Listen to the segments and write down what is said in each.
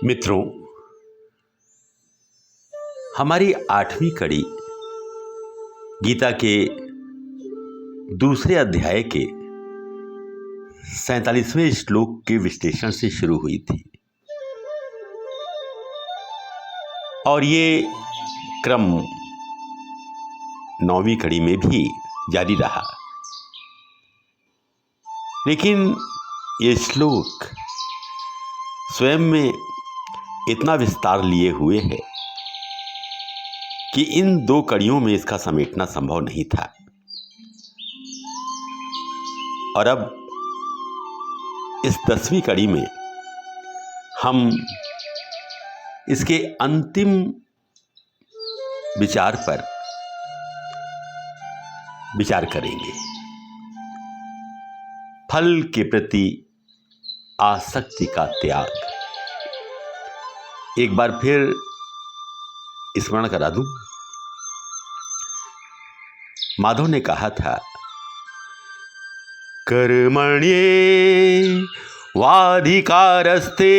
मित्रों, हमारी 8वीं कड़ी गीता के दूसरे अध्याय के 47वें श्लोक के विश्लेषण से शुरू हुई थी और ये क्रम 9वीं कड़ी में भी जारी रहा। लेकिन ये श्लोक स्वयं में इतना विस्तार लिए हुए है कि इन 2 कड़ियों में इसका समेटना संभव नहीं था। और अब इस 10वीं कड़ी में हम इसके अंतिम विचार पर विचार करेंगे। फल के प्रति आसक्ति का त्याग। एक बार फिर स्मरण करा दूं, माधव ने कहा था, कर्मण्ये वाधिकारस्ते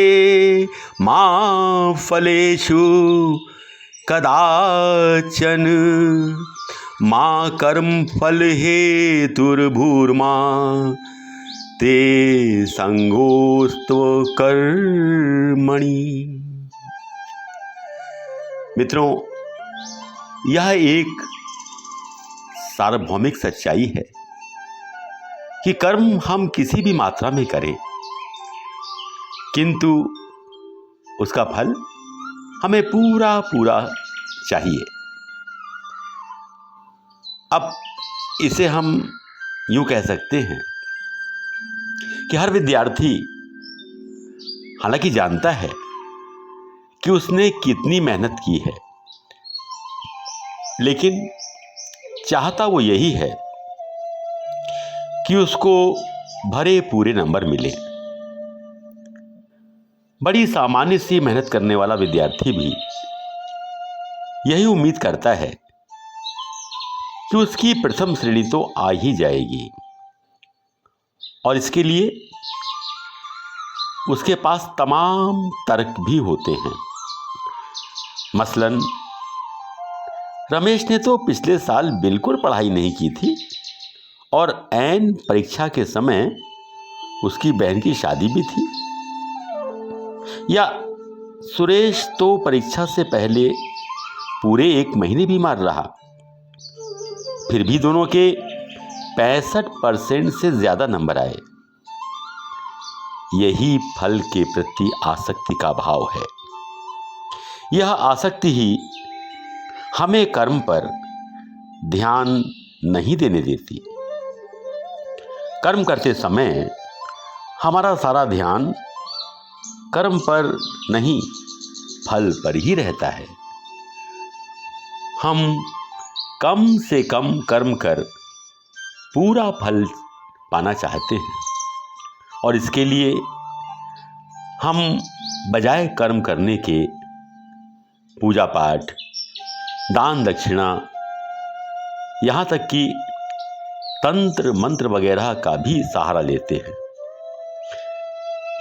मा फलेषु कदाचन मा कर्म फल हेतुर्भूर्मा ते संगोस्त्व कर्मणि। मित्रों, यह एक सार्वभौमिक सच्चाई है कि कर्म हम किसी भी मात्रा में करें, किंतु उसका फल हमें पूरा पूरा चाहिए। अब इसे हम यूं कह सकते हैं कि हर विद्यार्थी हालांकि जानता है कि उसने कितनी मेहनत की है, लेकिन चाहता वो यही है कि उसको भरे पूरे नंबर मिले। बड़ी सामान्य सी मेहनत करने वाला विद्यार्थी भी यही उम्मीद करता है कि उसकी प्रथम श्रेणी तो आ ही जाएगी, और इसके लिए उसके पास तमाम तर्क भी होते हैं। मसलन रमेश ने तो पिछले साल बिल्कुल पढ़ाई नहीं की थी और ऐन परीक्षा के समय उसकी बहन की शादी भी थी। या सुरेश तो परीक्षा से पहले पूरे 1 महीने बीमार रहा, फिर भी दोनों के 65% से ज्यादा नंबर आए। यही फल के प्रति आसक्ति का भाव है। यह आसक्ति ही हमें कर्म पर ध्यान नहीं देने देती। कर्म करते समय हमारा सारा ध्यान कर्म पर नहीं, फल पर ही रहता है। हम कम से कम कर्म कर पूरा फल पाना चाहते हैं, और इसके लिए हम बजाय कर्म करने के पूजा पाठ, दान दक्षिणा, यहाँ तक कि तंत्र मंत्र वगैरह का भी सहारा लेते हैं।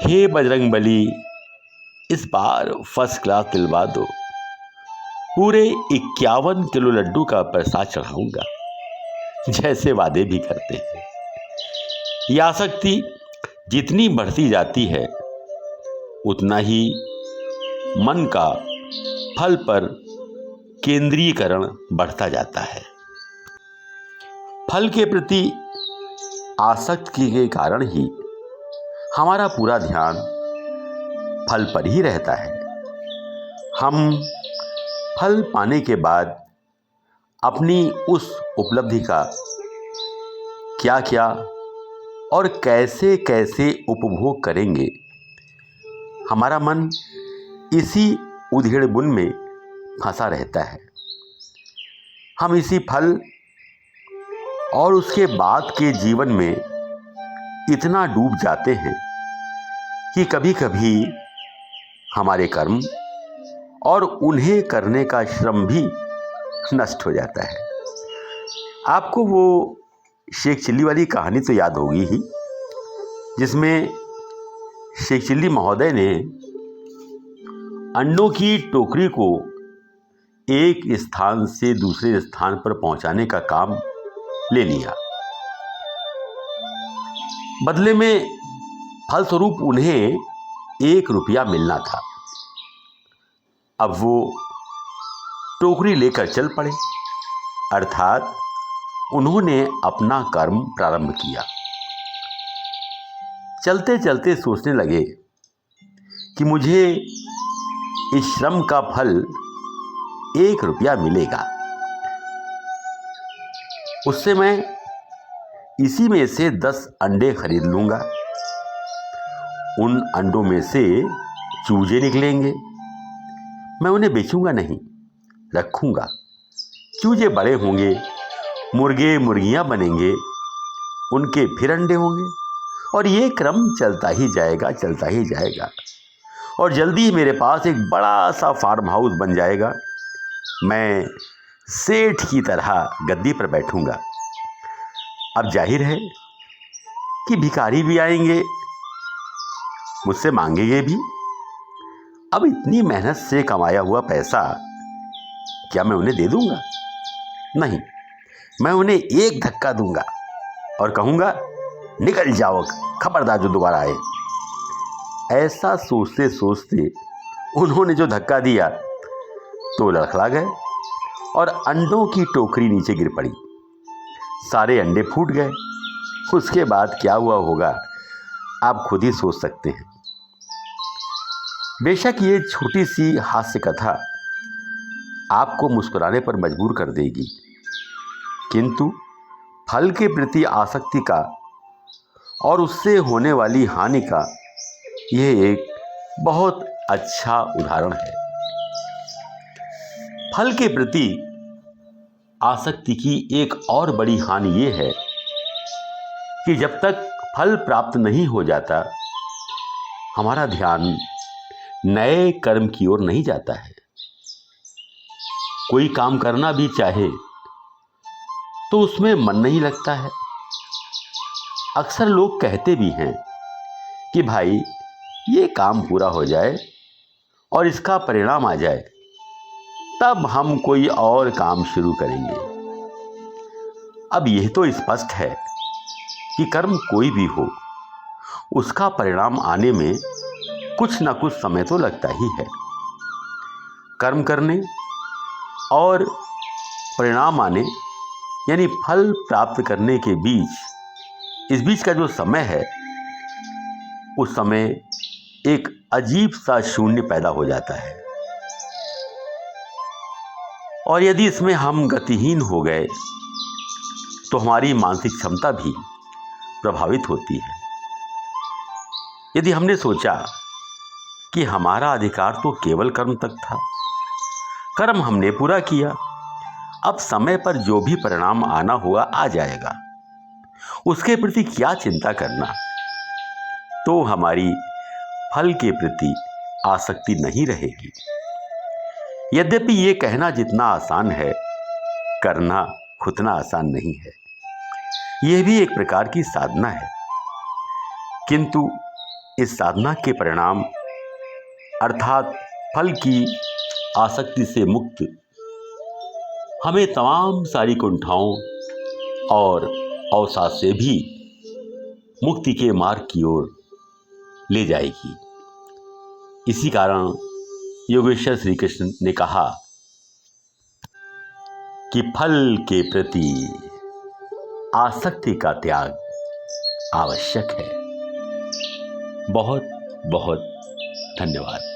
हे बजरंगबली, इस बार फर्स्ट क्लास दिलवा दो, पूरे 51 किलो लड्डू का प्रसाद चढ़ाऊंगा, जैसे वादे भी करते हैं। यह आसक्ति जितनी बढ़ती जाती है, उतना ही मन का फल पर केंद्रीकरण बढ़ता जाता है। फल के प्रति आसक्ति के कारण ही हमारा पूरा ध्यान फल पर ही रहता है। हम फल पाने के बाद अपनी उस उपलब्धि का क्या क्या और कैसे कैसे उपभोग करेंगे, हमारा मन इसी उधेड़-बुन में फंसा रहता है। हम इसी फल और उसके बाद के जीवन में इतना डूब जाते हैं कि कभी कभी हमारे कर्म और उन्हें करने का श्रम भी नष्ट हो जाता है। आपको वो शेख चिल्ली वाली कहानी तो याद होगी ही, जिसमें शेख चिल्ली महोदय ने अंडों की टोकरी को एक स्थान से दूसरे स्थान पर पहुंचाने का काम ले लिया। बदले में फलस्वरूप उन्हें 1 रुपया मिलना था। अब वो टोकरी लेकर चल पड़े, अर्थात उन्होंने अपना कर्म प्रारंभ किया। चलते चलते सोचने लगे कि मुझे इस श्रम का फल 1 रुपया मिलेगा, उससे मैं इसी में से 10 अंडे खरीद लूंगा। उन अंडों में से चूजे निकलेंगे, मैं उन्हें बेचूंगा नहीं, रखूंगा। चूजे बड़े होंगे, मुर्गे मुर्गियां बनेंगे, उनके फिर अंडे होंगे, और ये क्रम चलता ही जाएगा, चलता ही जाएगा। और जल्दी ही मेरे पास एक बड़ा सा फार्म हाउस बन जाएगा। मैं सेठ की तरह गद्दी पर बैठूंगा। अब जाहिर है कि भिखारी भी आएंगे, मुझसे मांगेंगे भी। अब इतनी मेहनत से कमाया हुआ पैसा क्या मैं उन्हें दे दूंगा? नहीं, मैं उन्हें एक धक्का दूंगा और कहूंगा, निकल जाओ, खबरदार जो दोबारा आए। ऐसा सोचते सोचते उन्होंने जो धक्का दिया तो लड़खड़ा गए और अंडों की टोकरी नीचे गिर पड़ी। सारे अंडे फूट गए। उसके बाद क्या हुआ होगा आप खुद ही सोच सकते हैं। बेशक ये छोटी सी हास्य कथा आपको मुस्कुराने पर मजबूर कर देगी, किंतु फल के प्रति आसक्ति का और उससे होने वाली हानि का यह एक बहुत अच्छा उदाहरण है। फल के प्रति आसक्ति की एक और बड़ी हानि यह है कि जब तक फल प्राप्त नहीं हो जाता, हमारा ध्यान नए कर्म की ओर नहीं जाता है। कोई काम करना भी चाहे तो उसमें मन नहीं लगता है। अक्सर लोग कहते भी हैं कि भाई ये काम पूरा हो जाए और इसका परिणाम आ जाए, तब हम कोई और काम शुरू करेंगे। अब यह तो स्पष्ट है कि कर्म कोई भी हो, उसका परिणाम आने में कुछ न कुछ समय तो लगता ही है। कर्म करने और परिणाम आने यानी फल प्राप्त करने के इस बीच का जो समय है, उस समय एक अजीब सा शून्य पैदा हो जाता है। और यदि इसमें हम गतिहीन हो गए तो हमारी मानसिक क्षमता भी प्रभावित होती है। यदि हमने सोचा कि हमारा अधिकार तो केवल कर्म तक था, कर्म हमने पूरा किया, अब समय पर जो भी परिणाम आना हुआ आ जाएगा, उसके प्रति क्या चिंता करना, तो हमारी फल के प्रति आसक्ति नहीं रहेगी। यद्यपि ये कहना जितना आसान है, करना उतना आसान नहीं है। यह भी एक प्रकार की साधना है, किंतु इस साधना के परिणाम अर्थात फल की आसक्ति से मुक्त हमें तमाम सारी कुंठाओं और अवसाद से भी मुक्ति के मार्ग की ओर ले जाएगी। इसी कारण योगेश्वर श्री कृष्ण ने कहा कि फल के प्रति आसक्ति का त्याग आवश्यक है। बहुत बहुत धन्यवाद।